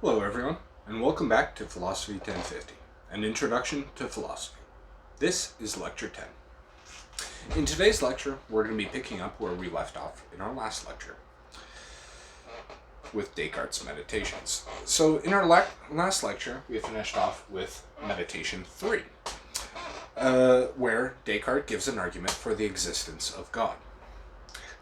Hello everyone, and welcome back to Philosophy 1050, an introduction to philosophy. This is Lecture 10. In today's lecture, we're going to be picking up where we left off in our last lecture, with Descartes' Meditations. So in our last lecture, we finished off with Meditation 3, where Descartes gives an argument for the existence of God.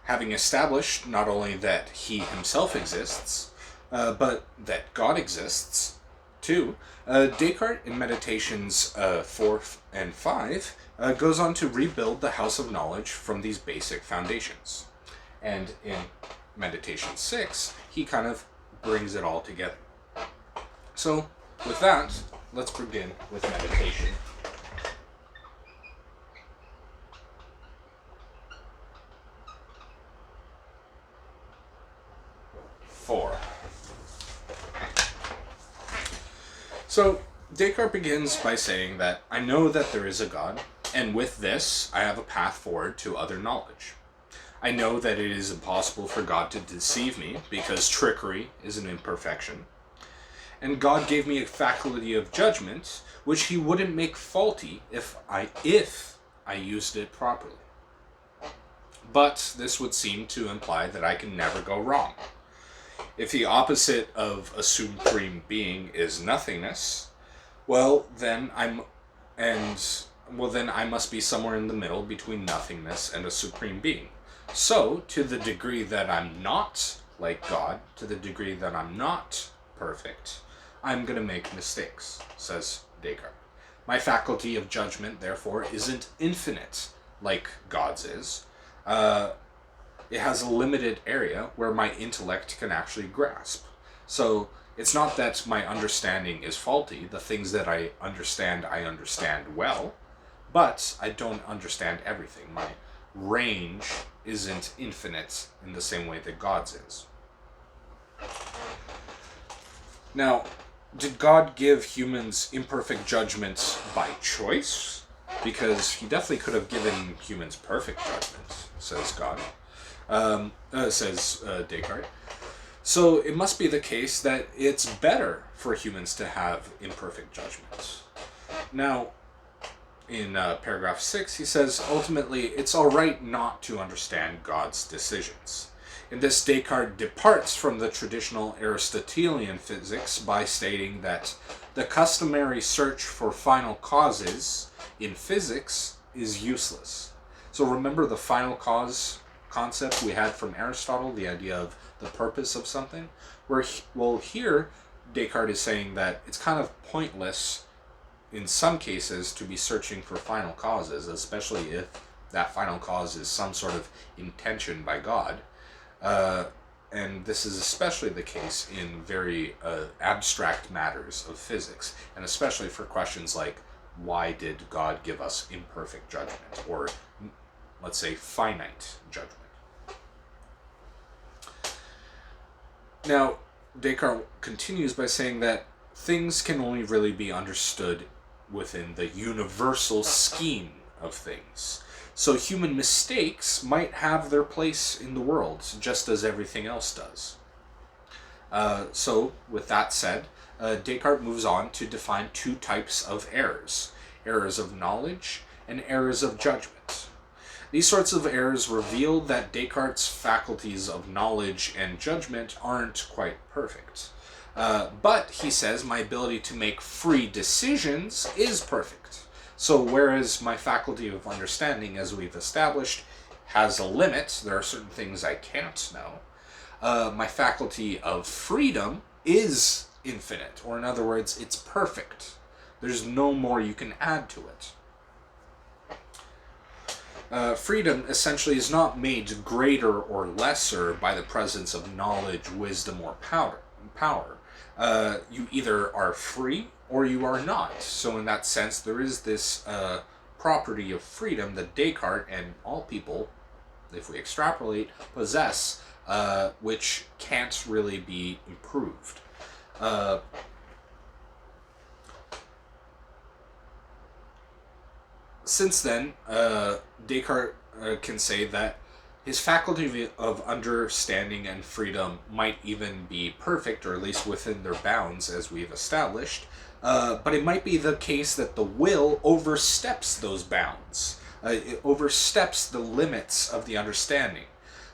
Having established not only that he himself exists, but that God exists, too, Descartes in Meditations 4 and 5 goes on to rebuild the house of knowledge from these basic foundations. And in Meditation 6, he kind of brings it all together. So, with that, let's begin with meditation. 4. So, Descartes begins by saying that I know that there is a God, and with this, I have a path forward to other knowledge. I know that it is impossible for God to deceive me, because trickery is an imperfection. And God gave me a faculty of judgment, which he wouldn't make faulty if I used it properly. But this would seem to imply that I can never go wrong. If the opposite of a supreme being is nothingness, then I must be somewhere in the middle between nothingness and a supreme being. So, to the degree that I'm not like God, to the degree that I'm not perfect, I'm going to make mistakes, says Descartes. My faculty of judgment, therefore, isn't infinite like God's is. It has a limited area where my intellect can actually grasp. So it's not that my understanding is faulty. The things that I understand well, but I don't understand everything. My range isn't infinite in the same way that God's is. Now, did God give humans imperfect judgment by choice? Because he definitely could have given humans perfect judgment, says God. Says Descartes. So it must be the case that it's better for humans to have imperfect judgment. Now, in paragraph 6, he says, ultimately, it's all right not to understand God's decisions. In this, Descartes departs from the traditional Aristotelian physics by stating that the customary search for final causes in physics is useless. So remember the final cause concept we had from Aristotle, the idea of the purpose of something? Here Descartes is saying that it's kind of pointless in some cases to be searching for final causes, especially if that final cause is some sort of intention by God. And this is especially the case in very abstract matters of physics, and especially for questions like, why did God give us imperfect judgment, or let's say finite judgment? Now, Descartes continues by saying that things can only really be understood within the universal scheme of things. So human mistakes might have their place in the world, just as everything else does. So, with that said, Descartes moves on to define two types of errors: errors of knowledge and errors of judgment. These sorts of errors reveal that Descartes' faculties of knowledge and judgment aren't quite perfect. But, he says, my ability to make free decisions is perfect. So whereas my faculty of understanding, as we've established, has a limit, there are certain things I can't know, my faculty of freedom is infinite, or in other words, it's perfect. There's no more you can add to it. Freedom essentially is not made greater or lesser by the presence of knowledge, wisdom, or power. You either are free or you are not. So in that sense, there is this property of freedom that Descartes and all people, if we extrapolate, possess, which can't really be improved. Since then, Descartes can say that his faculty of understanding and freedom might even be perfect, or at least within their bounds, as we've established. But it might be the case that the will oversteps those bounds. It oversteps the limits of the understanding.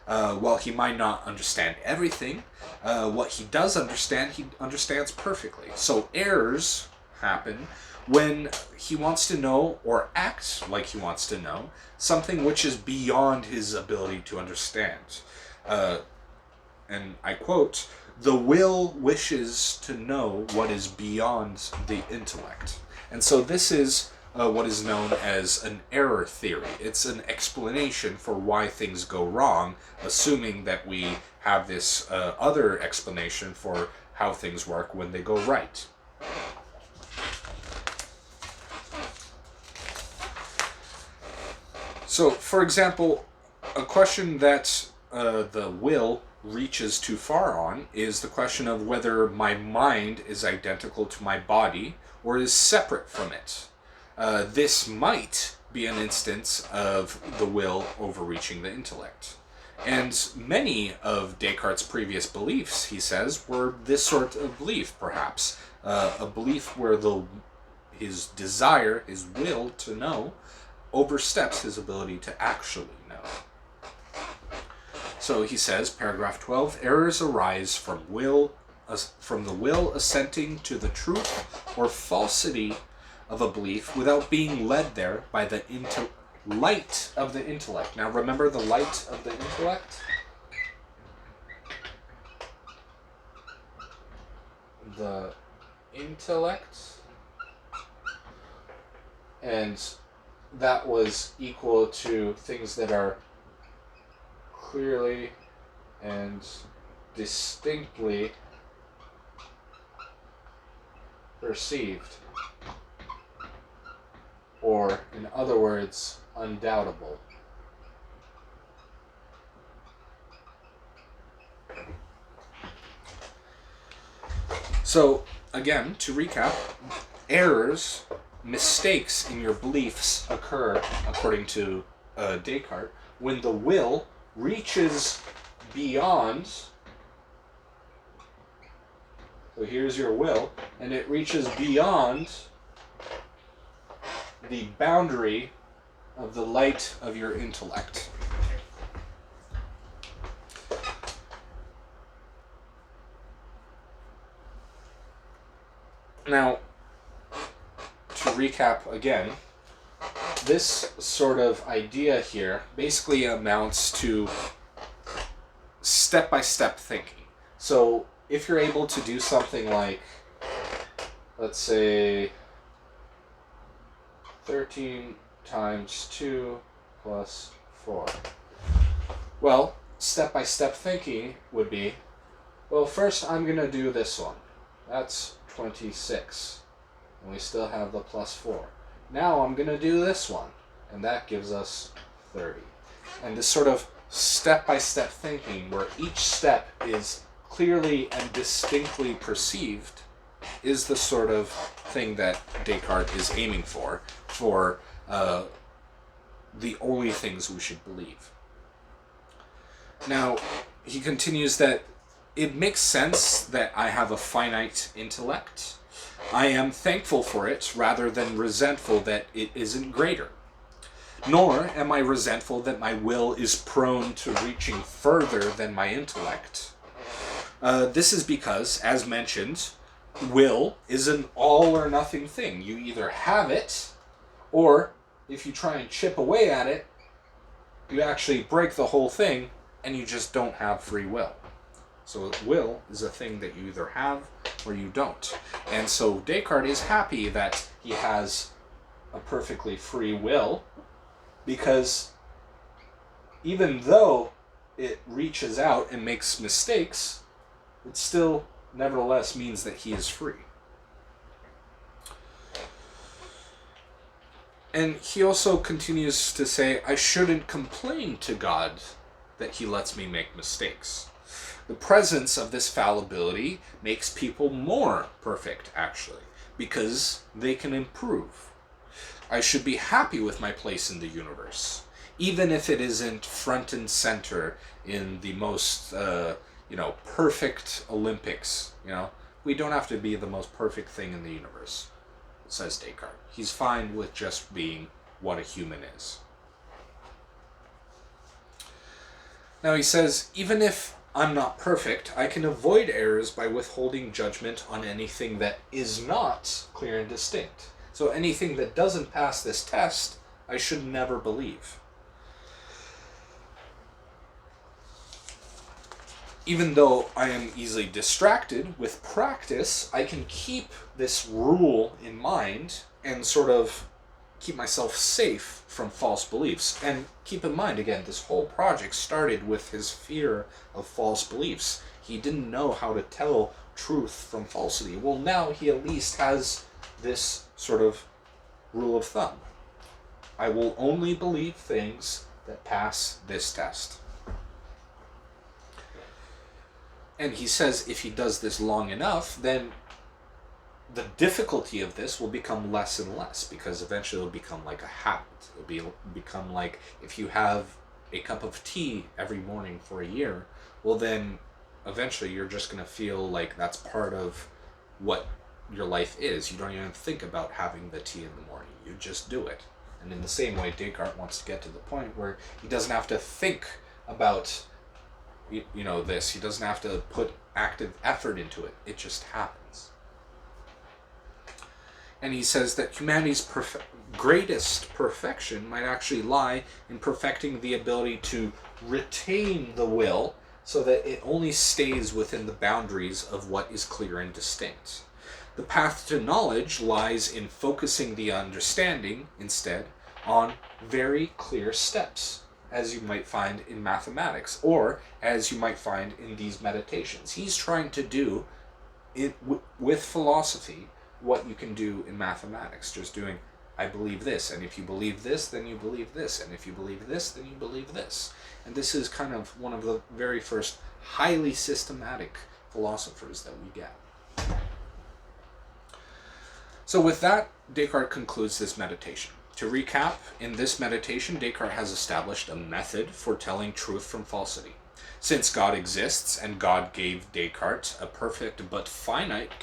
While he might not understand everything, what he does understand, he understands perfectly. So errors happen when he wants to know, or acts like he wants to know, something which is beyond his ability to understand. And I quote, "The will wishes to know what is beyond the intellect." And so this is what is known as an error theory. It's an explanation for why things go wrong, assuming that we have this other explanation for how things work when they go right. So, for example, a question that the will reaches too far on is the question of whether my mind is identical to my body or is separate from it. This might be an instance of the will overreaching the intellect. And many of Descartes' previous beliefs, he says, were this sort of belief, perhaps. A belief where his desire, his will to know, oversteps his ability to actually know. So he says, paragraph 12, "Errors arise from the will assenting to the truth or falsity of a belief without being led there by the light of the intellect." Now remember the light of the intellect? The intellect, and that was equal to things that are clearly and distinctly perceived, or in other words, undoubtable. So again, to recap, errors, mistakes in your beliefs occur, according to Descartes, when the will reaches beyond. So here's your will, and it reaches beyond the boundary of the light of your intellect. Now, to recap again, this sort of idea here basically amounts to step-by-step thinking. So if you're able to do something like, let's say, 13 times 2 plus 4. Well, step-by-step thinking would be, well, first I'm going to do this one. That's 26. And we still have the plus 4. Now I'm going to do this one. And that gives us 30. And this sort of step-by-step thinking, where each step is clearly and distinctly perceived, is the sort of thing that Descartes is aiming for the only things we should believe. Now, he continues that it makes sense that I have a finite intellect. I am thankful for it rather than resentful that it isn't greater. Nor am I resentful that my will is prone to reaching further than my intellect. This is because, as mentioned, will is an all or nothing thing. You either have it, or if you try and chip away at it, you actually break the whole thing and you just don't have free will. So will is a thing that you either have or you don't. And so Descartes is happy that he has a perfectly free will, because even though it reaches out and makes mistakes, it still nevertheless means that he is free. And he also continues to say, I shouldn't complain to God that he lets me make mistakes. The presence of this fallibility makes people more perfect, actually, because they can improve. I should be happy with my place in the universe. even if it isn't front and center in the most, perfect Olympics. We don't have to be the most perfect thing in the universe, says Descartes. He's fine with just being what a human is. Now he says, even if I'm not perfect, I can avoid errors by withholding judgment on anything that is not clear and distinct. So anything that doesn't pass this test, I should never believe. Even though I am easily distracted, with practice, I can keep this rule in mind and sort of keep myself safe from false beliefs. And keep in mind, again, this whole project started with his fear of false beliefs. He didn't know how to tell truth from falsity. Well, now he at least has this sort of rule of thumb. I will only believe things that pass this test. And he says if he does this long enough, then the difficulty of this will become less and less, because eventually it'll become like a habit. It'll become like if you have a cup of tea every morning for a year, well then eventually you're just going to feel like that's part of what your life is. You don't even think about having the tea in the morning. You just do it. And in the same way, Descartes wants to get to the point where he doesn't have to think about this. He doesn't have to put active effort into it. It just happens. And he says that humanity's greatest perfection might actually lie in perfecting the ability to retain the will so that it only stays within the boundaries of what is clear and distinct. The path to knowledge lies in focusing the understanding, instead, on very clear steps, as you might find in mathematics, or as you might find in these meditations. He's trying to do it with philosophy what you can do in mathematics, just doing, I believe this, and if you believe this, then you believe this, and if you believe this, then you believe this. And this is kind of one of the very first highly systematic philosophers that we get. So with that, Descartes concludes this meditation. To recap, in this meditation, Descartes has established a method for telling truth from falsity. Since God exists and God gave Descartes a perfect but finite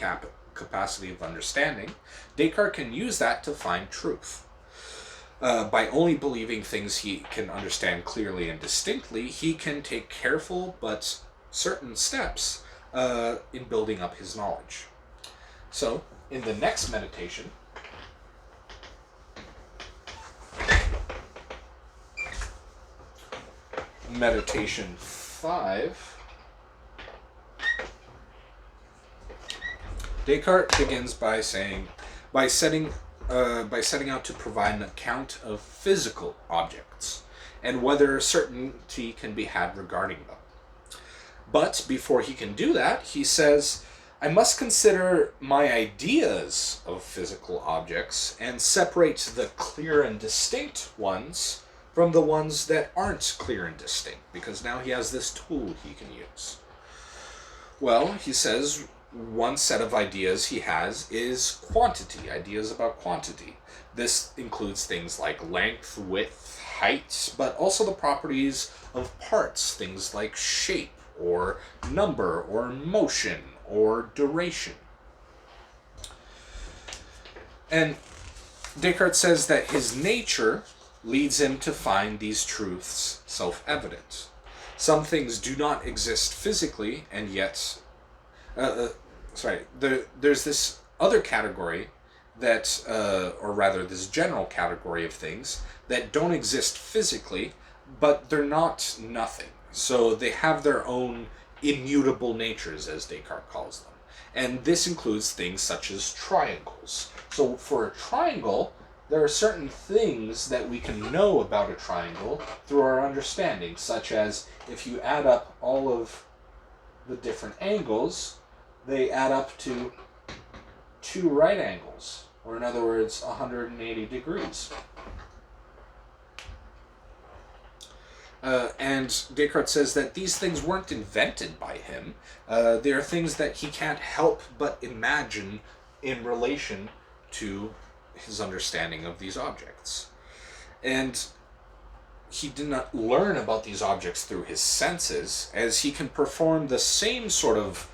capacity of understanding, Descartes can use that to find truth. By only believing things he can understand clearly and distinctly, he can take careful but certain steps in building up his knowledge. So, in the next meditation, Meditation 5, Descartes begins by setting out to provide an account of physical objects and whether certainty can be had regarding them. But before he can do that, he says, I must consider my ideas of physical objects and separate the clear and distinct ones from the ones that aren't clear and distinct, because now he has this tool he can use. Well, he says one set of ideas he has is quantity, ideas about quantity. This includes things like length, width, height, but also the properties of parts, things like shape, or number, or motion, or duration. And Descartes says that his nature leads him to find these truths self-evident. Some things do not exist physically, and yet... there's this other category that, or rather this general category of things that don't exist physically, but they're not nothing. So they have their own immutable natures, as Descartes calls them. And this includes things such as triangles. So for a triangle, there are certain things that we can know about a triangle through our understanding, such as if you add up all of the different angles, they add up to 2 right angles, or in other words, 180 degrees. And Descartes says that these things weren't invented by him. They are things that he can't help but imagine in relation to his understanding of these objects. And he did not learn about these objects through his senses, as he can perform the same sort of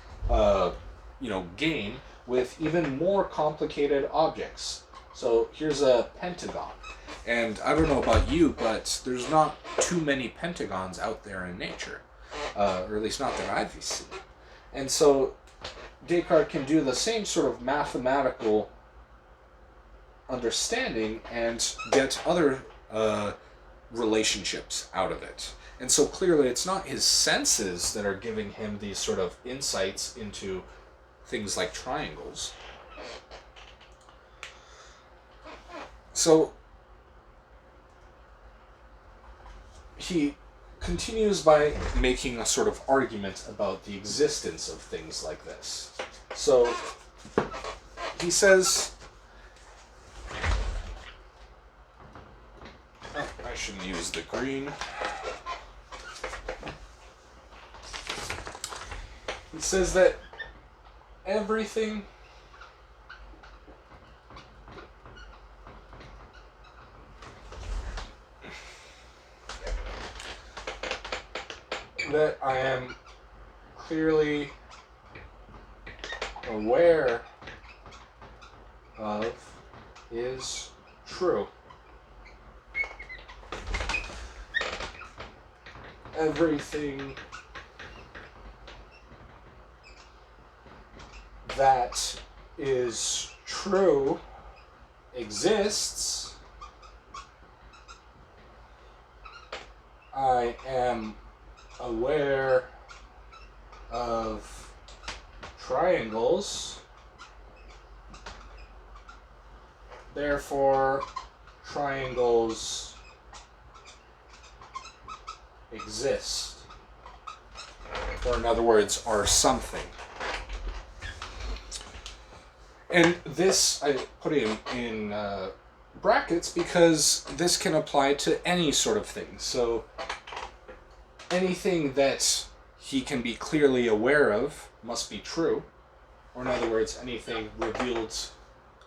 game with even more complicated objects. So here's a pentagon. And I don't know about you, but there's not too many pentagons out there in nature. Or at least not that I've seen. And so Descartes can do the same sort of mathematical understanding and get other relationships out of it. And so clearly it's not his senses that are giving him these sort of insights into things like triangles. So he continues by making a sort of argument about the existence of things like this. So he says, I shouldn't use the green. He says that everything that I am clearly aware of is true. Everything that is true exists. I am aware of triangles, therefore triangles exist, or in other words, are something. And this, I put in brackets because this can apply to any sort of thing. So anything that he can be clearly aware of must be true, or in other words, anything revealed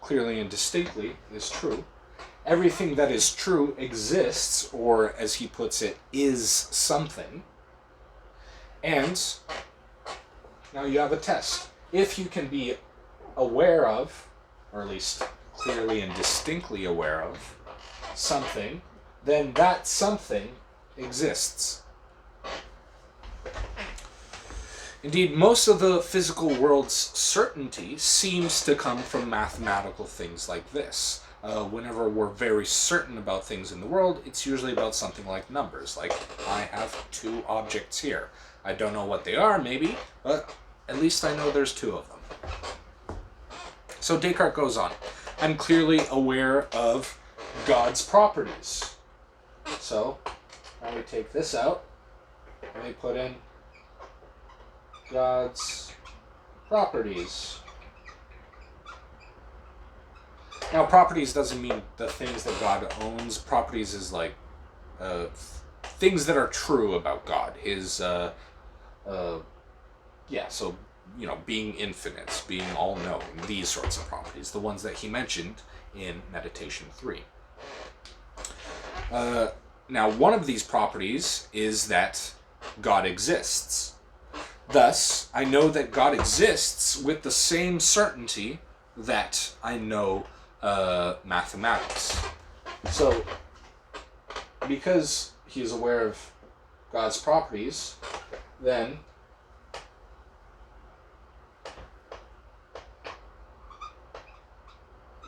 clearly and distinctly is true. Everything that is true exists, or as he puts it, is something. And now you have a test. If you can be aware of, or at least clearly and distinctly aware of, something, then that something exists. Indeed, most of the physical world's certainty seems to come from mathematical things like this. Whenever we're very certain about things in the world, it's usually about something like numbers. Like, I have 2 objects here. I don't know what they are, maybe, but at least I know there's 2 of them. So Descartes goes on. I'm clearly aware of God's properties. So, now we take this out, and we put in God's properties. Now, properties doesn't mean the things that God owns. Properties is like things that are true about God. His, so, being infinite, being all-knowing, these sorts of properties, the ones that he mentioned in Meditation 3. Now, one of these properties is that God exists. Thus, I know that God exists with the same certainty that I know mathematics. So, because he is aware of God's properties, then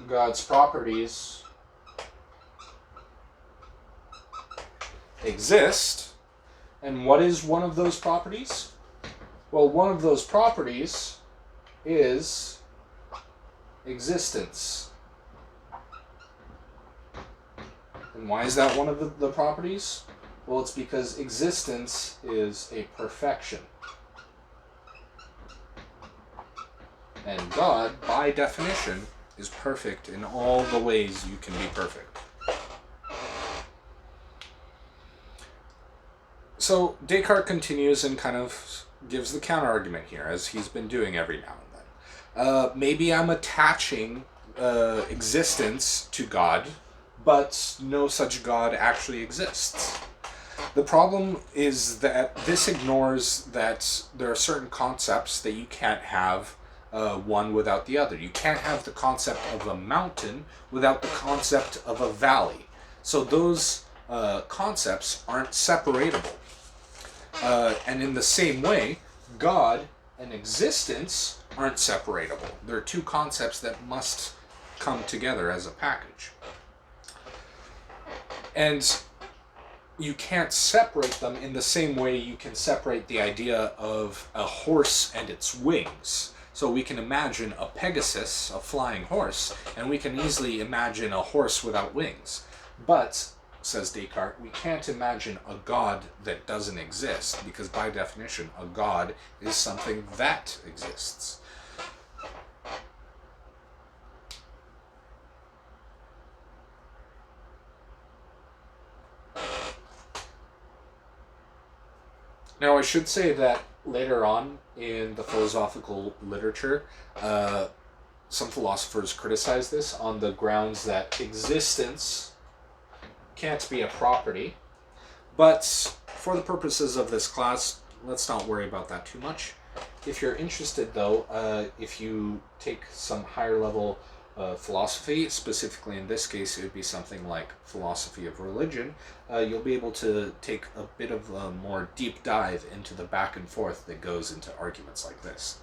God's properties exist. And what is one of those properties? Well, one of those properties is existence. And why is that one of the properties? Well, it's because existence is a perfection. And God, by definition, is perfect in all the ways you can be perfect. So Descartes continues and kind of gives the counter-argument here, as he's been doing every now and then. Maybe I'm attaching existence to God, but no such God actually exists. The problem is that this ignores that there are certain concepts that you can't have one without the other. You can't have the concept of a mountain without the concept of a valley. So those concepts aren't separatable. And in the same way, God and existence aren't separatable. They're two concepts that must come together as a package. And you can't separate them in the same way you can separate the idea of a horse and its wings. So we can imagine a Pegasus, a flying horse, and we can easily imagine a horse without wings. But, says Descartes, we can't imagine a God that doesn't exist, because by definition, a God is something that exists. Now, I should say that later on in the philosophical literature, some philosophers criticize this on the grounds that existence can't be a property. But for the purposes of this class, let's not worry about that too much. If you're interested, though, if you take some higher level philosophy, specifically in this case it would be something like philosophy of religion, you'll be able to take a bit of a more deep dive into the back and forth that goes into arguments like this.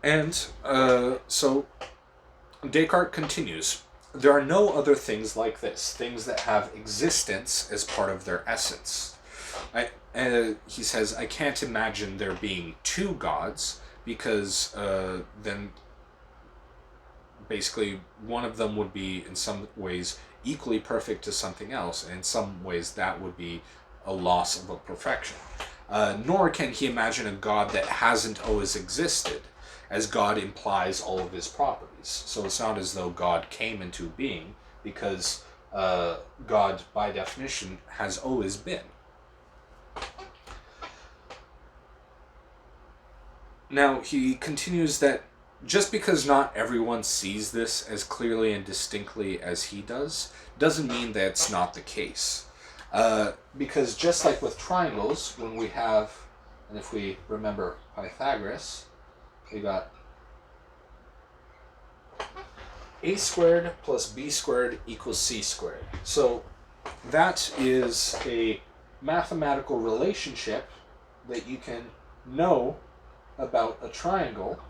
And so Descartes continues, there are no other things like this, things that have existence as part of their essence. He says, I can't imagine there being two gods, because then basically one of them would be in some ways equally perfect to something else, and in some ways that would be a loss of a perfection. Nor can he imagine a God that hasn't always existed, as God implies all of his properties. So it's not as though God came into being, because God, by definition, has always been. Now, he continues that just because not everyone sees this as clearly and distinctly as he does, doesn't mean that it's not the case. Because just like with triangles, when we have, and if we remember Pythagoras, we got a squared plus b squared equals c squared. So that is a mathematical relationship that you can know about a triangle,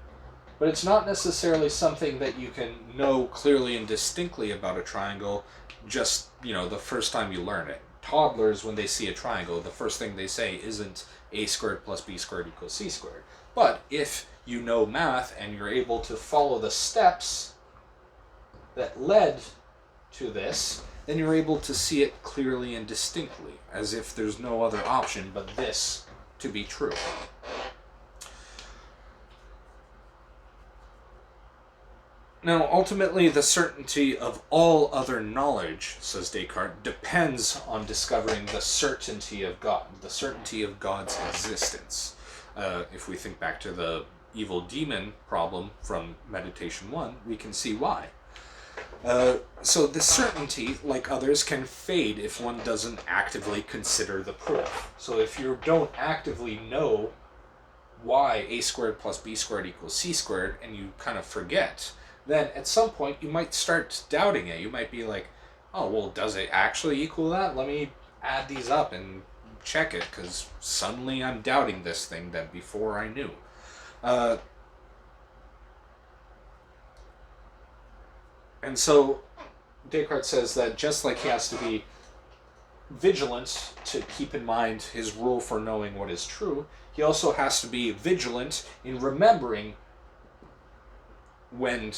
but it's not necessarily something that you can know clearly and distinctly about a triangle just, the first time you learn it. Toddlers, when they see a triangle, the first thing they say isn't a squared plus b squared equals c squared. But if you know math and you're able to follow the steps that led to this, then you're able to see it clearly and distinctly, as if there's no other option but this to be true. Now, ultimately, the certainty of all other knowledge, says Descartes, depends on discovering the certainty of God, the certainty of God's existence. If we think back to the evil demon problem from Meditation 1, we can see why. So the certainty, like others, can fade if one doesn't actively consider the proof. So if you don't actively know why a squared plus b squared equals c squared, and you kind of forget, then at some point you might start doubting it. You might be like, oh, well, does it actually equal that? Let me add these up and check it, because suddenly I'm doubting this thing that before I knew. And so Descartes says that just like he has to be vigilant to keep in mind his rule for knowing what is true, he also has to be vigilant in remembering when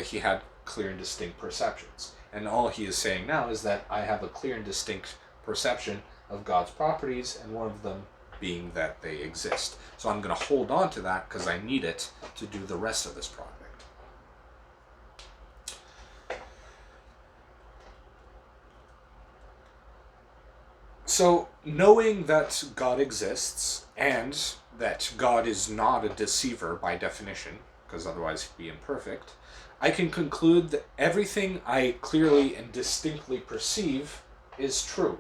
he had clear and distinct perceptions. And all he is saying now is that I have a clear and distinct perception of God's properties, and one of them being that they exist. So I'm going to hold on to that because I need it to do the rest of this project. So, knowing that God exists, and that God is not a deceiver by definition, because otherwise he'd be imperfect, I can conclude that everything I clearly and distinctly perceive is true.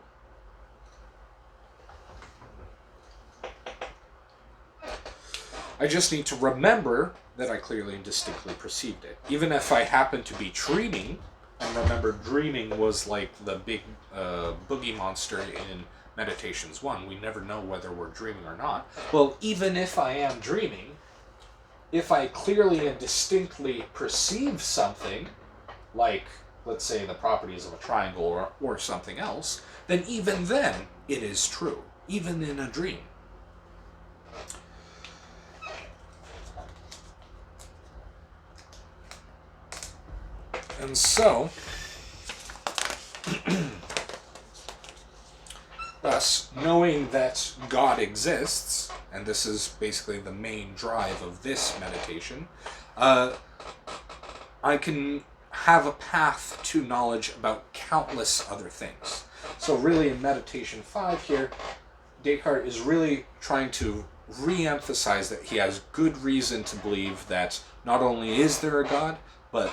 I just need to remember that I clearly and distinctly perceived it. Even if I happen to be dreaming, and remember dreaming was like the big boogie monster in Meditations 1. We never know whether we're dreaming or not. Well, even if I am dreaming, if I clearly and distinctly perceive something, like, let's say, the properties of a triangle or something else, then even then it is true, even in a dream. And so, thus, knowing that God exists, and this is basically the main drive of this meditation, I can have a path to knowledge about countless other things. So really in Meditation 5 here, Descartes is really trying to re-emphasize that he has good reason to believe that not only is there a God, but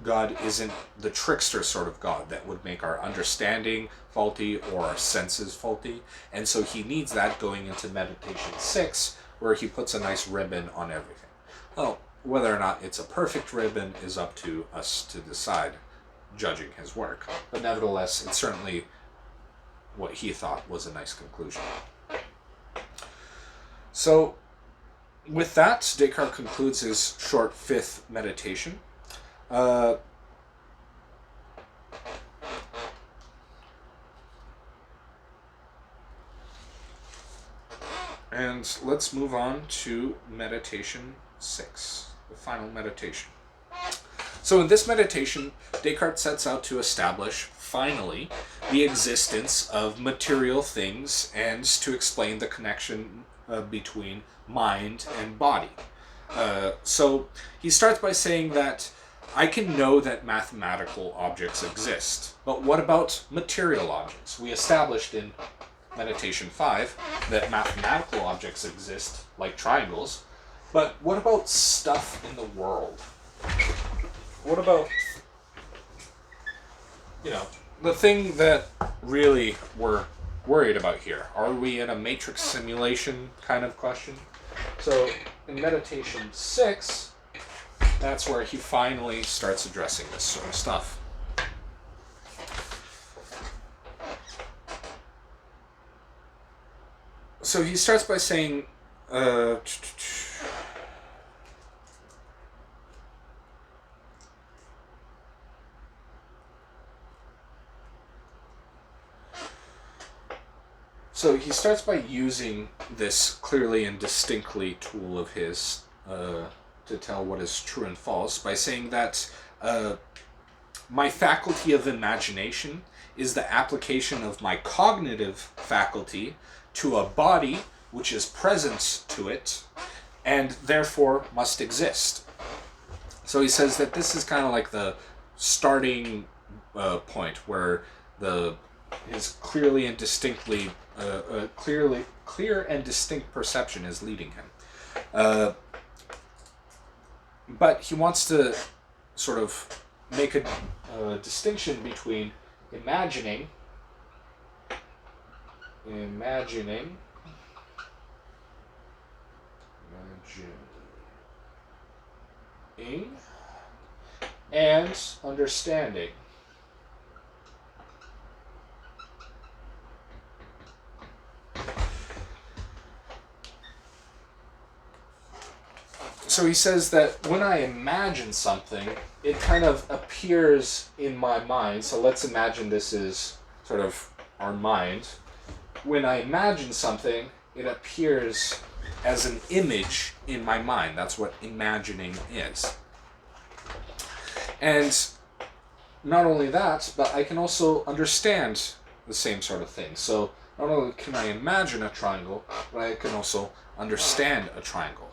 God isn't the trickster sort of God that would make our understanding faulty or our senses faulty. And so he needs that going into Meditation 6, where he puts a nice ribbon on everything. Well, whether or not it's a perfect ribbon is up to us to decide, judging his work. But nevertheless, it's certainly what he thought was a nice conclusion. So, with that, Descartes concludes his short fifth meditation. And let's move on to Meditation 6, the final meditation. So in this meditation, Descartes sets out to establish, finally, the existence of material things and to explain the connection between mind and body. So he starts by saying that I can know that mathematical objects exist, but what about material objects? We established in Meditation 5 that mathematical objects exist, like triangles, but what about stuff in the world? What about, the thing that really we're worried about here? Are we in a matrix simulation kind of question? So in Meditation 6, that's where he finally starts addressing this sort of stuff. So he starts by saying, so he starts by using this clearly and distinctly tool of his to tell what is true and false by saying that my faculty of imagination is the application of my cognitive faculty to a body which is present to it and therefore must exist. So he says that this is kind of like the starting point where his clearly and distinctly clear and distinct perception is leading him. But he wants to sort of make a distinction between imagining and understanding. So he says that when I imagine something, it kind of appears in my mind. So let's imagine this is sort of our mind. When I imagine something, it appears as an image in my mind. That's what imagining is. And not only that, but I can also understand the same sort of thing. So not only can I imagine a triangle, but I can also understand a triangle.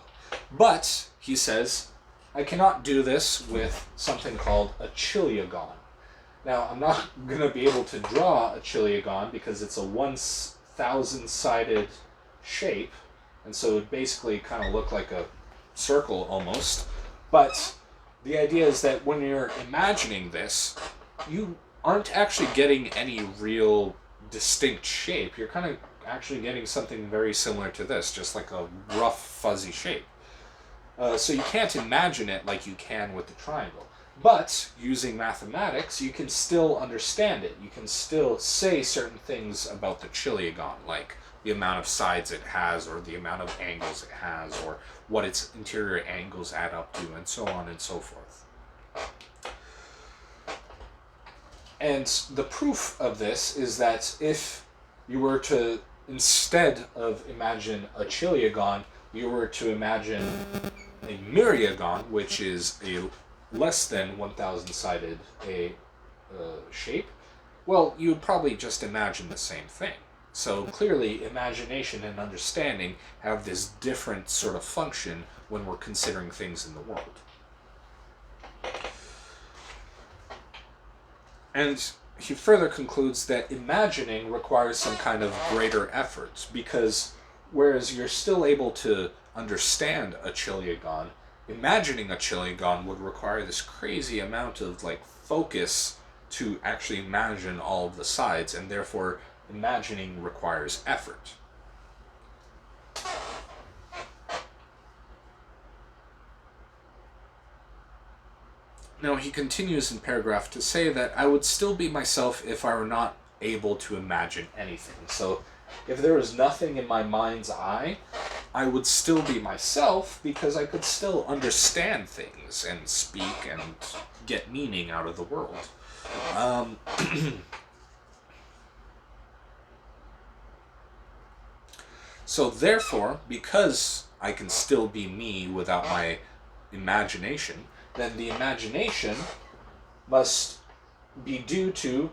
But, he says, I cannot do this with something called a chiliagon. Now, I'm not going to be able to draw a chiliagon because it's a 1,000-sided shape, and so it would basically kind of look like a circle almost. But the idea is that when you're imagining this, you aren't actually getting any real distinct shape. You're kind of actually getting something very similar to this, just like a rough, fuzzy shape. So you can't imagine it like you can with the triangle. But using mathematics, you can still understand it. You can still say certain things about the chiliagon, like the amount of sides it has, or the amount of angles it has, or what its interior angles add up to, and so on and so forth. And the proof of this is that if you were to, instead of imagine a chiliagon, you were to imagine a myriagon, which is a less than 1,000-sided shape, well, you would probably just imagine the same thing. So clearly, imagination and understanding have this different sort of function when we're considering things in the world. And he further concludes that imagining requires some kind of greater effort, because whereas you're still able to understand a chiliagon, imagining a chiliagon would require this crazy amount of focus to actually imagine all of the sides, and therefore imagining requires effort. Now he continues in paragraph to say that I would still be myself if I were not able to imagine anything. So if there was nothing in my mind's eye, I would still be myself because I could still understand things and speak and get meaning out of the world. So therefore, because I can still be me without my imagination, then the imagination must be due to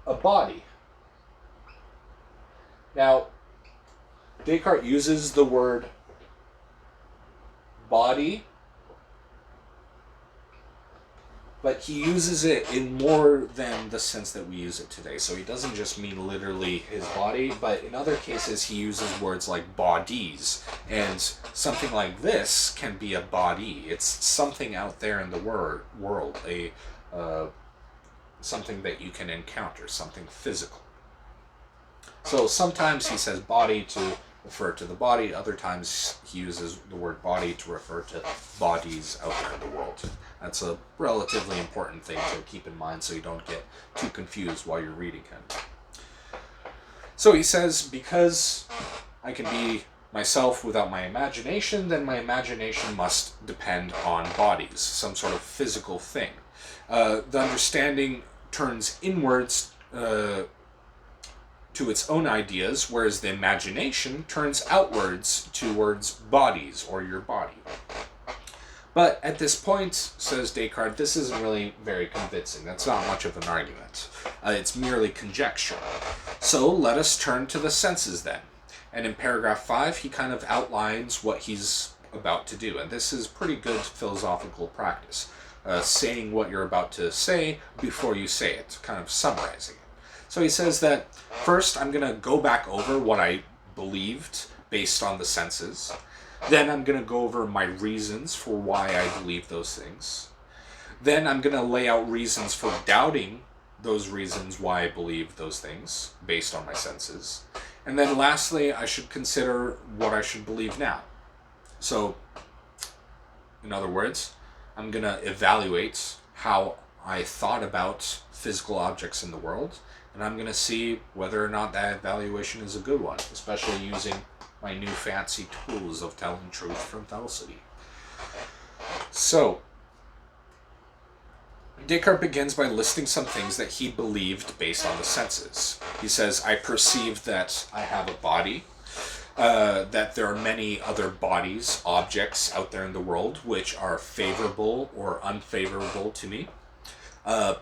a body. Now, Descartes uses the word body, but he uses it in more than the sense that we use it today. So he doesn't just mean literally his body, but in other cases he uses words like bodies. And something like this can be a body. It's something out there in the world, something that you can encounter, something physical. So sometimes he says body to refer to the body, other times he uses the word body to refer to bodies out there in the world. That's a relatively important thing to keep in mind so you don't get too confused while you're reading him. So he says, because I can be myself without my imagination, then my imagination must depend on bodies, some sort of physical thing. The understanding turns inwards to its own ideas, whereas the imagination turns outwards towards bodies or your body. But at this point, says Descartes, this isn't really very convincing. That's not much of an argument. It's merely conjecture. So let us turn to the senses then. And in paragraph 5, he kind of outlines what he's about to do. And this is pretty good philosophical practice. Saying what you're about to say before you say it, kind of summarizing it. So he says that, first, I'm going to go back over what I believed based on the senses. Then I'm going to go over my reasons for why I believe those things. Then I'm going to lay out reasons for doubting those reasons why I believe those things based on my senses. And then lastly, I should consider what I should believe now. So, in other words, I'm going to evaluate how I thought about physical objects in the world, and I'm going to see whether or not that evaluation is a good one, especially using my new fancy tools of telling truth from falsity. So, Descartes begins by listing some things that he believed based on the senses. He says, I perceive that I have a body, that there are many other bodies, objects out there in the world which are favorable or unfavorable to me.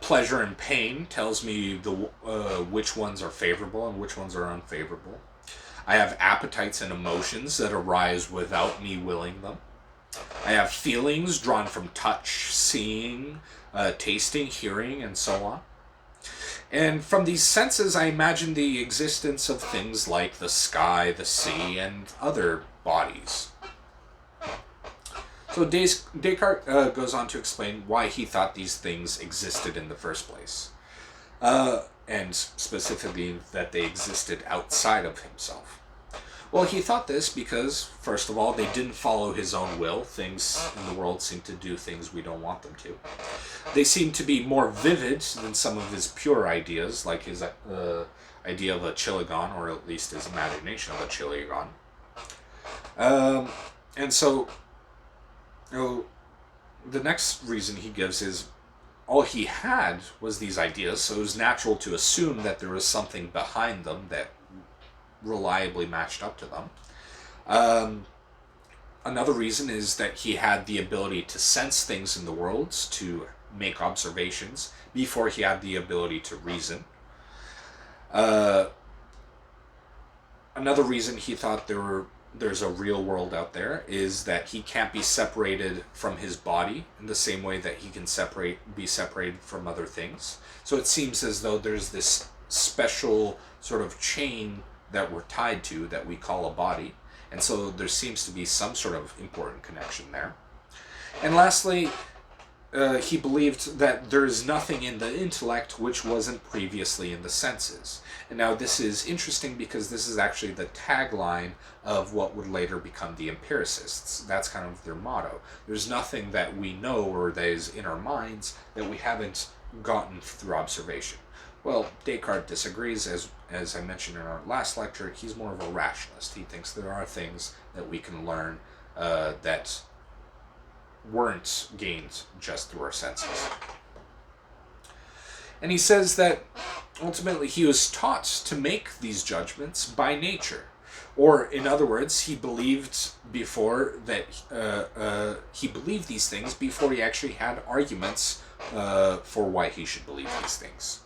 Pleasure and pain tells me which ones are favorable and which ones are unfavorable. I have appetites and emotions that arise without me willing them. I have feelings drawn from touch, seeing, tasting, hearing, and so on. And from these senses, I imagine the existence of things like the sky, the sea, and other bodies. So Descartes goes on to explain why he thought these things existed in the first place. And specifically that they existed outside of himself. Well, he thought this because, first of all, they didn't follow his own will. Things in the world seem to do things we don't want them to. They seem to be more vivid than some of his pure ideas, like his idea of a chiligon, or at least his imagination of a chiligon. And so, the next reason he gives is all he had was these ideas, so it was natural to assume that there was something behind them that reliably matched up to them. Another reason is that he had the ability to sense things in the world, to make observations, before he had the ability to reason. Another reason he thought there's a real world out there is that he can't be separated from his body in the same way that he can be separated from other things. So it seems as though there's this special sort of chain that we're tied to that we call a body. And so there seems to be some sort of important connection there. And lastly, he believed that there is nothing in the intellect which wasn't previously in the senses. And now this is interesting because this is actually the tagline of what would later become the empiricists. That's kind of their motto. There's nothing that we know or that is in our minds that we haven't gotten through observation. Well, Descartes disagrees. As I mentioned in our last lecture, he's more of a rationalist. He thinks there are things that we can learn that weren't gained just through our senses. And he says that ultimately he was taught to make these judgments by nature. Or, in other words, he believed before that he believed these things before he actually had arguments for why he should believe these things.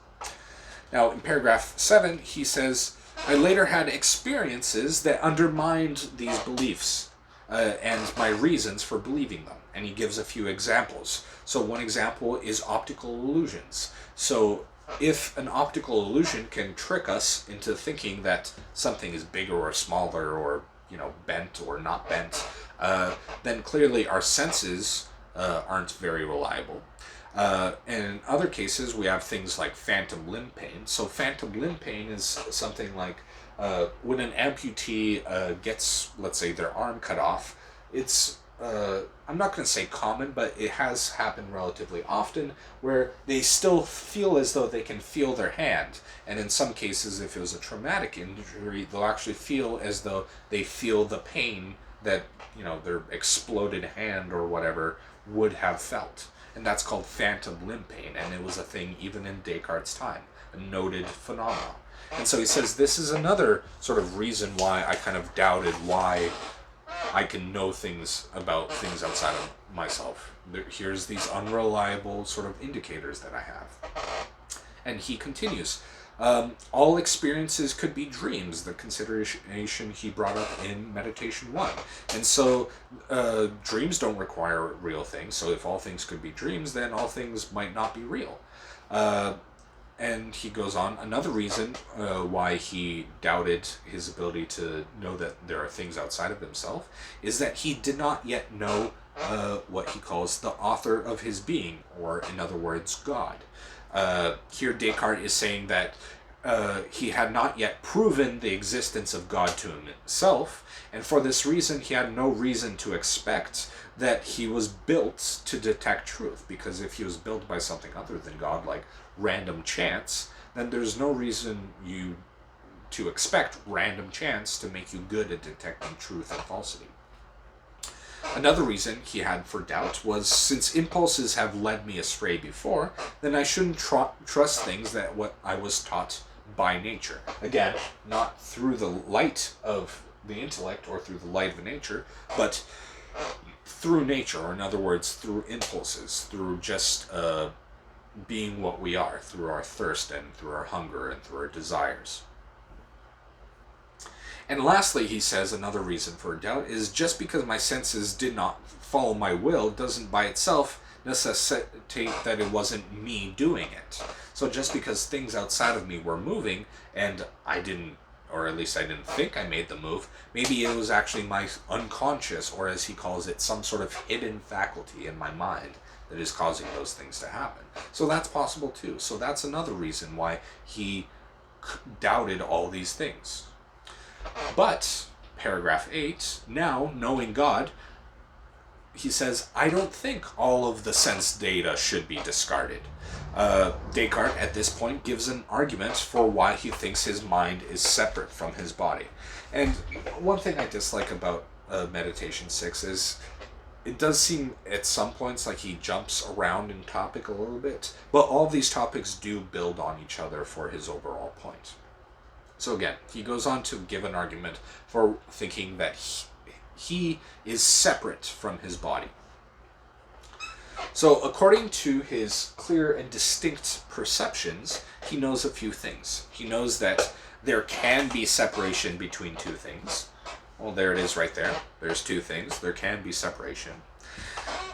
Now, in paragraph 7, he says, I later had experiences that undermined these beliefs and my reasons for believing them. And he gives a few examples. So one example is optical illusions. So if an optical illusion can trick us into thinking that something is bigger or smaller or, bent or not bent, then clearly our senses aren't very reliable. And in other cases, we have things like phantom limb pain. So phantom limb pain is something like when an amputee gets, let's say, their arm cut off. It's, I'm not going to say common, but it has happened relatively often, where they still feel as though they can feel their hand. And in some cases, if it was a traumatic injury, they'll actually feel as though they feel the pain that, their exploded hand or whatever would have felt. And that's called phantom limb pain, and it was a thing even in Descartes' time, a noted phenomenon. And so he says this is another sort of reason why I kind of doubted why I can know things about things outside of myself. Here's these unreliable sort of indicators that I have. And he continues, all experiences could be dreams, the consideration he brought up in Meditation 1. And so dreams don't require real things, so if all things could be dreams, then all things might not be real. And he goes on, another reason why he doubted his ability to know that there are things outside of himself is that he did not yet know what he calls the author of his being, or in other words, God. Here Descartes is saying that he had not yet proven the existence of God to himself, and for this reason he had no reason to expect that he was built to detect truth, because if he was built by something other than God, like random chance, then there's no reason to expect random chance to make you good at detecting truth and falsity. Another reason he had for doubt was, since impulses have led me astray before, then I shouldn't trust things that what I was taught by nature. Again, not through the light of the intellect or through the light of nature, but through nature, or in other words, through impulses, through just being what we are, through our thirst and through our hunger and through our desires. And lastly, he says another reason for doubt is just because my senses did not follow my will doesn't by itself necessitate that it wasn't me doing it. So just because things outside of me were moving and I didn't or at least I didn't think I made the move. Maybe it was actually my unconscious, or as he calls it, some sort of hidden faculty in my mind that is causing those things to happen. So that's possible too. So that's another reason why he doubted all these things. But, paragraph 8, now, knowing God, he says, I don't think all of the sense data should be discarded. Descartes, at this point, gives an argument for why he thinks his mind is separate from his body. And one thing I dislike about Meditation 6 is it does seem at some points like he jumps around in topic a little bit, but all these topics do build on each other for his overall point. So again, he goes on to give an argument for thinking that he is separate from his body. So according to his clear and distinct perceptions, he knows a few things. He knows that there can be separation between two things. Well, there it is right there. There's two things. There can be separation.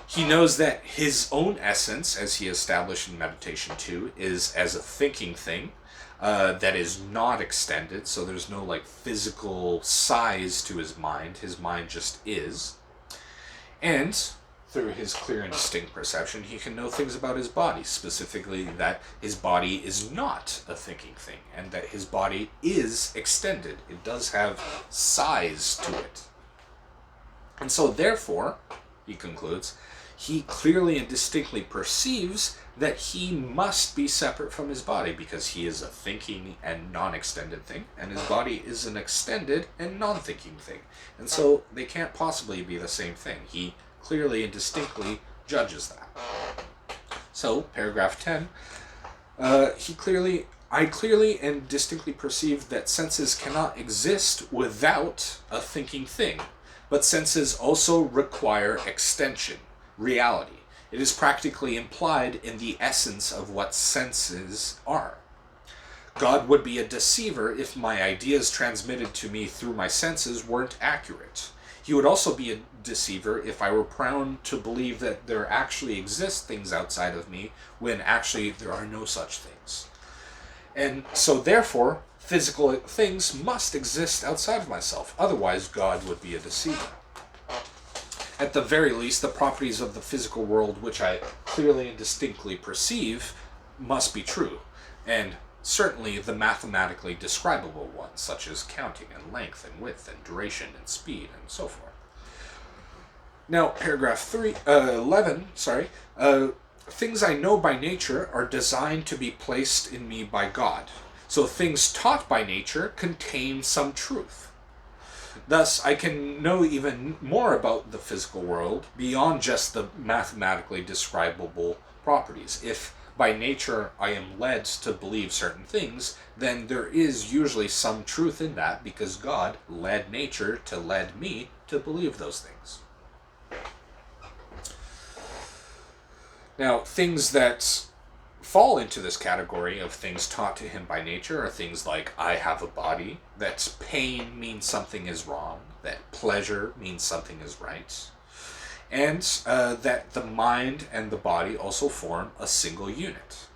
He knows that his own essence, as he established in Meditation 2, is as a thinking thing that is not extended, so there's no like physical size to his mind. His mind just is. And through his clear and distinct perception, he can know things about his body, specifically that his body is not a thinking thing, and that his body is extended. It does have size to it. And so therefore, he concludes, he clearly and distinctly perceives that he must be separate from his body because he is a thinking and non-extended thing, and his body is an extended and non-thinking thing. And so they can't possibly be the same thing. He clearly and distinctly judges that. So, paragraph 10, I clearly and distinctly perceive that senses cannot exist without a thinking thing, but senses also require extension, reality. It is practically implied in the essence of what senses are. God would be a deceiver if my ideas transmitted to me through my senses weren't accurate. He would also be a deceiver if I were prone to believe that there actually exist things outside of me when actually there are no such things. And so therefore, physical things must exist outside of myself. Otherwise, God would be a deceiver. At the very least, the properties of the physical world which I clearly and distinctly perceive must be true, and certainly the mathematically describable ones, such as counting and length and width and duration and speed and so forth. Now, paragraph 11, things I know by nature are designed to be placed in me by God. So things taught by nature contain some truth. Thus, I can know even more about the physical world beyond just the mathematically describable properties. If by nature I am led to believe certain things, then there is usually some truth in that because God led nature to lead me to believe those things. Now, things that fall into this category of things taught to him by nature are things like I have a body, that pain means something is wrong, that pleasure means something is right, and that the mind and the body also form a single unit.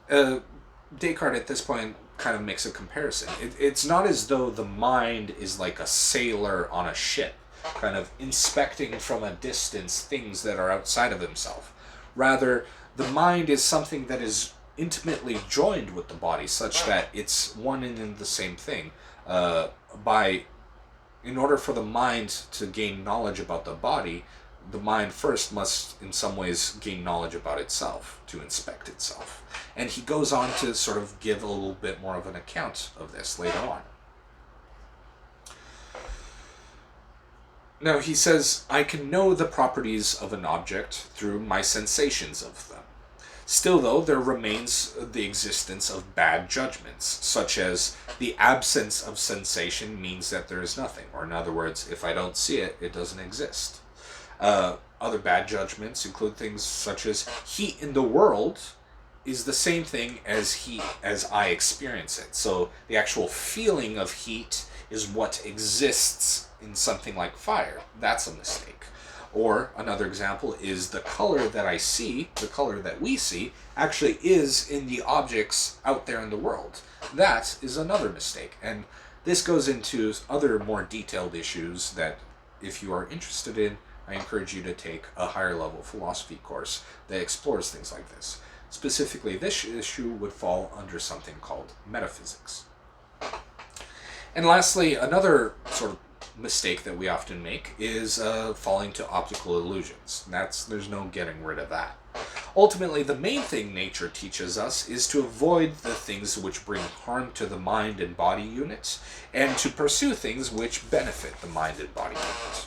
Descartes at this point kind of makes a comparison. It's not as though the mind is like a sailor on a ship, kind of inspecting from a distance things that are outside of himself. Rather, the mind is something that is intimately joined with the body, such that it's one and the same thing. In order for the mind to gain knowledge about the body, the mind first must, in some ways, gain knowledge about itself, to inspect itself. And he goes on to sort of give a little bit more of an account of this later on. Now, he says, I can know the properties of an object through my sensations of them. Still, though, there remains the existence of bad judgments, such as the absence of sensation means that there is nothing, or in other words, if I don't see it, it doesn't exist. Other bad judgments include things such as heat in the world is the same thing as heat as I experience it. So the actual feeling of heat is what exists in something like fire. That's a mistake. Or another example is the color that I see, the color that we see, actually is in the objects out there in the world. That is another mistake. And This goes into other more detailed issues that, if you are interested in, I encourage you to take a higher level philosophy course that explores things like this. Specifically, this issue would fall under something called metaphysics. And lastly, another sort of mistake that we often make is falling to optical illusions. There's no getting rid of that. Ultimately, the main thing nature teaches us is to avoid the things which bring harm to the mind and body units, and to pursue things which benefit the mind and body units.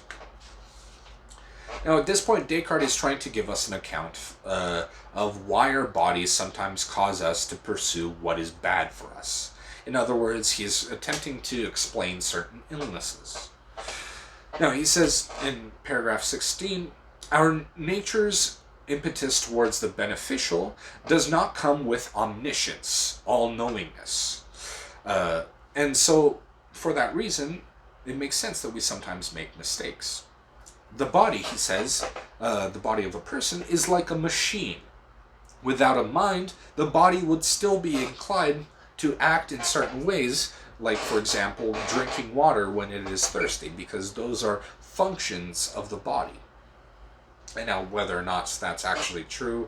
Now, at this point, Descartes is trying to give us an account of why our bodies sometimes cause us to pursue what is bad for us. In other words, he's attempting to explain certain illnesses. Now, he says in paragraph 16, our nature's impetus towards the beneficial does not come with omniscience, all-knowingness. And so, for that reason, it makes sense that we sometimes make mistakes. The body, he says, the body of a person, is like a machine. Without a mind, the body would still be inclined to act in certain ways, like, for example, drinking water when it is thirsty, because those are functions of the body. And now, whether or not that's actually true,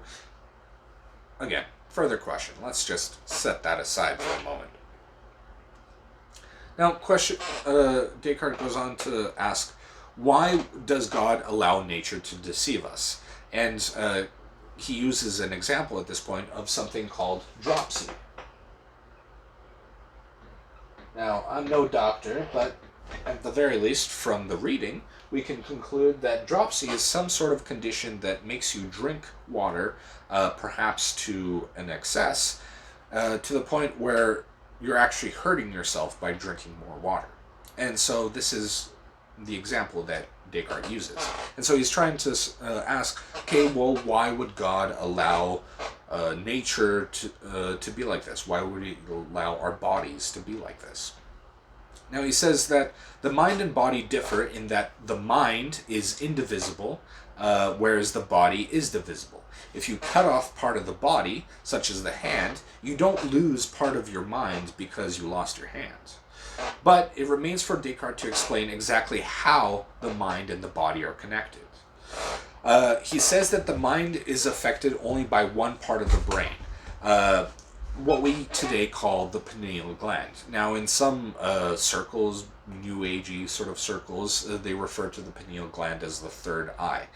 again, further question. Let's just set that aside for a moment. Now, Descartes goes on to ask, why does God allow nature to deceive us? And he uses an example at this point of something called dropsy. Now, I'm no doctor, but at the very least, from the reading, we can conclude that dropsy is some sort of condition that makes you drink water, perhaps to an excess, to the point where you're actually hurting yourself by drinking more water. And so this is the example that Descartes uses. And so he's trying to ask, okay, well, why would God allow nature to be like this? Why would he allow our bodies to be like this? Now he says that the mind and body differ in that the mind is indivisible, whereas the body is divisible. If you cut off part of the body, such as the hand, you don't lose part of your mind because you lost your hand. But it remains for Descartes to explain exactly how the mind and the body are connected. He says that the mind is affected only by one part of the brain, what we today call the pineal gland. Now, in some circles, New Agey sort of circles, they refer to the pineal gland as the third eye.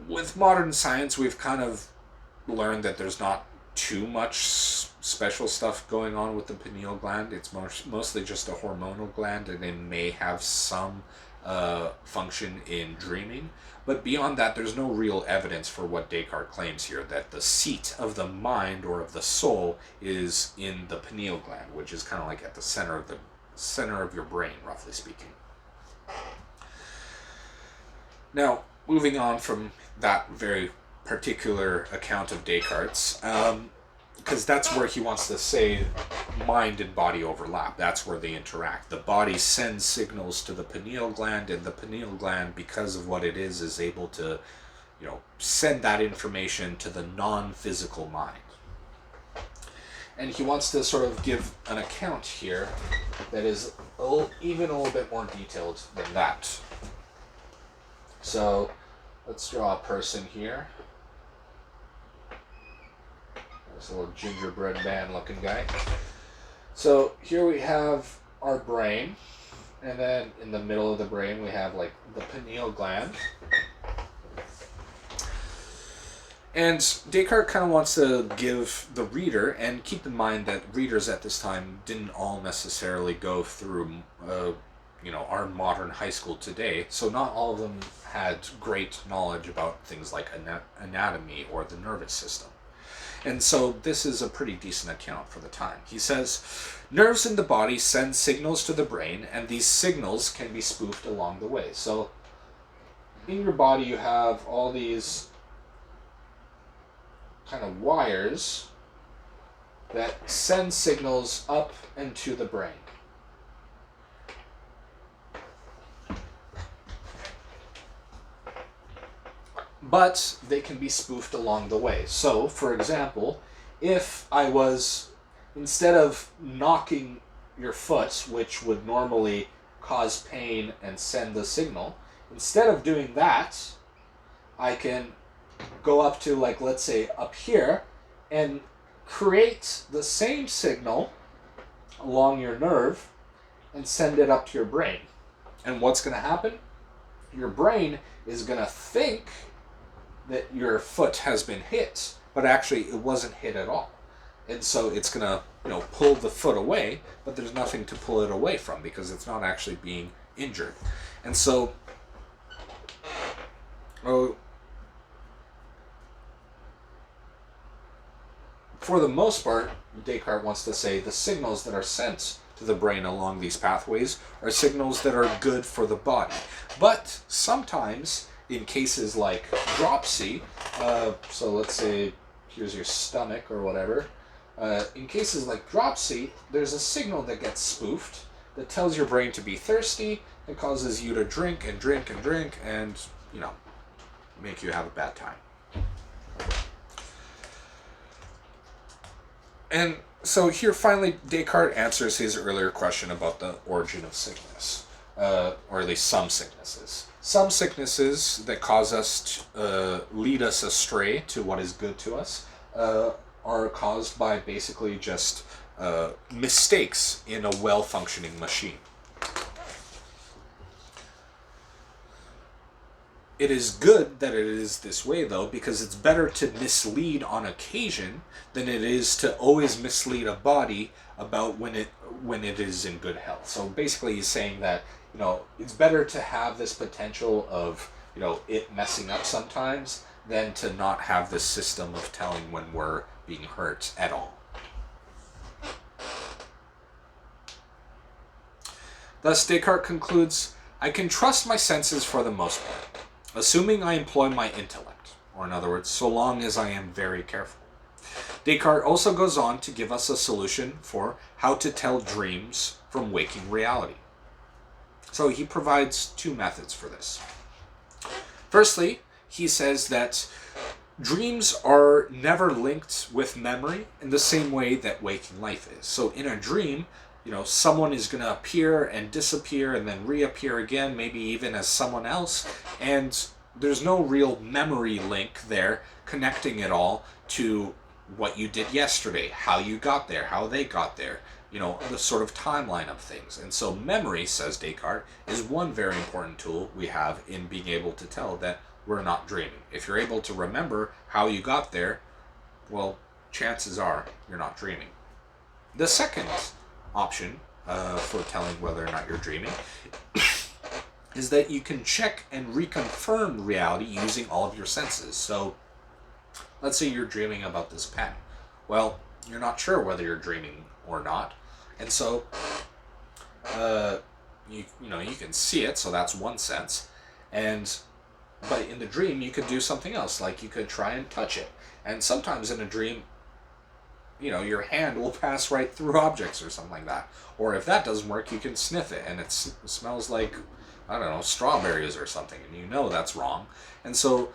With modern science, we've kind of learned that there's not too much special stuff going on with the pineal gland. It's mostly just a hormonal gland, and it may have some function in dreaming. But beyond that, there's no real evidence for what Descartes claims here, that the seat of the mind or of the soul is in the pineal gland, which is kind of like at the center of your brain, roughly speaking. Now, moving on from that very particular account of Descartes, because that's where he wants to say mind and body overlap. That's where they interact. The body sends signals to the pineal gland, and the pineal gland, because of what it is able to, send that information to the non-physical mind. And he wants to sort of give an account here that is even a little bit more detailed than that. So let's draw a person here. This little gingerbread man looking guy. So here we have our brain, and then in the middle of the brain we have like the pineal gland. And Descartes kind of wants to give the reader, and keep in mind that readers at this time didn't all necessarily go through our modern high school today, so not all of them had great knowledge about things like anatomy or the nervous system. And so this is a pretty decent account for the time. He says, nerves in the body send signals to the brain, and these signals can be spoofed along the way. So in your body you have all these kind of wires that send signals up into the brain. But they can be spoofed along the way. So, for example, if I was, instead of knocking your foot, which would normally cause pain and send the signal, instead of doing that, I can go up to, like, let's say up here and create the same signal along your nerve and send it up to your brain. And what's going to happen? Your brain is going to think that your foot has been hit, but actually it wasn't hit at all. And so it's going to, pull the foot away, but there's nothing to pull it away from because it's not actually being injured. And so, for the most part, Descartes wants to say the signals that are sent to the brain along these pathways are signals that are good for the body. But sometimes, in cases like dropsy, so let's say here's your stomach or whatever, in cases like dropsy, there's a signal that gets spoofed that tells your brain to be thirsty and causes you to drink and drink and drink and, make you have a bad time. And so here finally Descartes answers his earlier question about the origin of sickness, or at least some sicknesses. Some sicknesses that cause us to lead us astray to what is good to us are caused by basically just mistakes in a well-functioning machine. It is good that it is this way, though, because it's better to mislead on occasion than it is to always mislead a body about when it is in good health. So basically he's saying that, it's better to have this potential of, it messing up sometimes than to not have this system of telling when we're being hurt at all. Thus, Descartes concludes, I can trust my senses for the most part, assuming I employ my intellect, or in other words, so long as I am very careful. Descartes also goes on to give us a solution for how to tell dreams from waking reality. So he provides two methods for this. Firstly, he says that dreams are never linked with memory in the same way that waking life is. So in a dream, someone is going to appear and disappear and then reappear again, maybe even as someone else, and there's no real memory link there connecting it all to what you did yesterday, how you got there, how they got there, the sort of timeline of things. And so memory, says Descartes, is one very important tool we have in being able to tell that we're not dreaming. If you're able to remember how you got there, well, chances are you're not dreaming. The second option for telling whether or not you're dreaming is that you can check and reconfirm reality using all of your senses. So let's say you're dreaming about this pen. Well, you're not sure whether you're dreaming or not, and so you can see it, so that's one sense, but in the dream you could do something else, like you could try and touch it. And sometimes in a dream, your hand will pass right through objects or something like that. Or if that doesn't work, you can sniff it and it smells like, I don't know, strawberries or something, and that's wrong. And so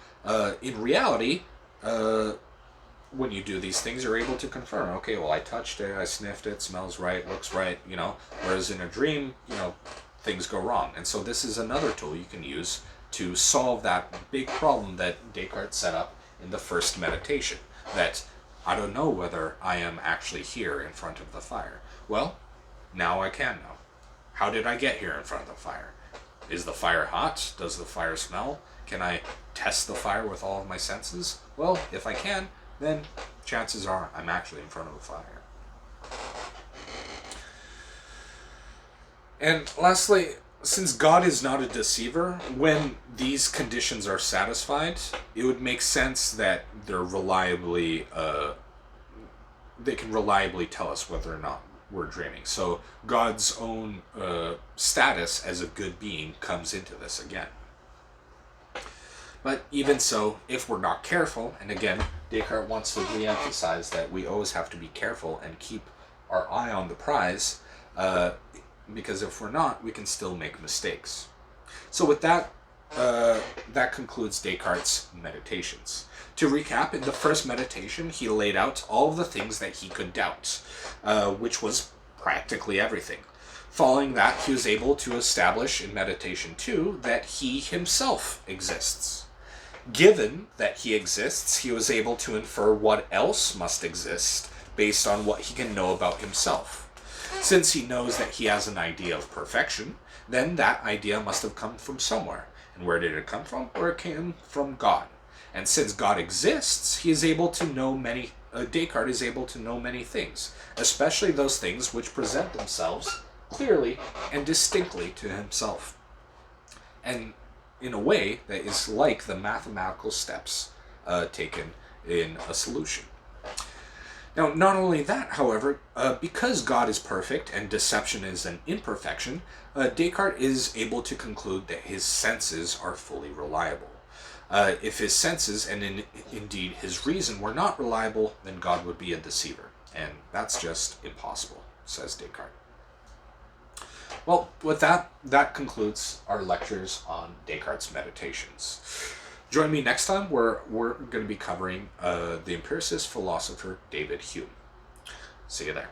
in reality, when you do these things, you're able to confirm, okay, well, I touched it, I sniffed it, smells right, looks right, whereas in a dream, things go wrong. And so this is another tool you can use to solve that big problem that Descartes set up in the first meditation, that I don't know whether I am actually here in front of the fire. Well, now I can know. How did I get here in front of the fire? Is the fire hot? Does the fire smell? Can I test the fire with all of my senses? Well, if I can, then chances are I'm actually in front of the fire. And lastly, since God is not a deceiver, when these conditions are satisfied, it would make sense that they can reliably tell us whether or not we're dreaming. So God's own status as a good being comes into this again. But even so, if we're not careful, and again, Descartes wants to re-emphasize that we always have to be careful and keep our eye on the prize, because if we're not, we can still make mistakes. So with that, that concludes Descartes' meditations. To recap, in the first meditation, he laid out all of the things that he could doubt, which was practically everything. Following that, he was able to establish in Meditation 2 that he himself exists. Given that he exists, he was able to infer what else must exist based on what he can know about himself. Since he knows that he has an idea of perfection, then that idea must have come from somewhere. And where did it come from? Or it came from God. And since God exists, he is able to know Descartes is able to know many things, especially those things which present themselves clearly and distinctly to himself. And in a way that is like the mathematical steps taken in a solution. Now, not only that, however, because God is perfect and deception is an imperfection, Descartes is able to conclude that his senses are fully reliable. If his senses, and indeed his reason, were not reliable, then God would be a deceiver. And that's just impossible, says Descartes. Well, with that concludes our lectures on Descartes' Meditations. Join me next time where we're going to be covering the empiricist philosopher David Hume. See you there.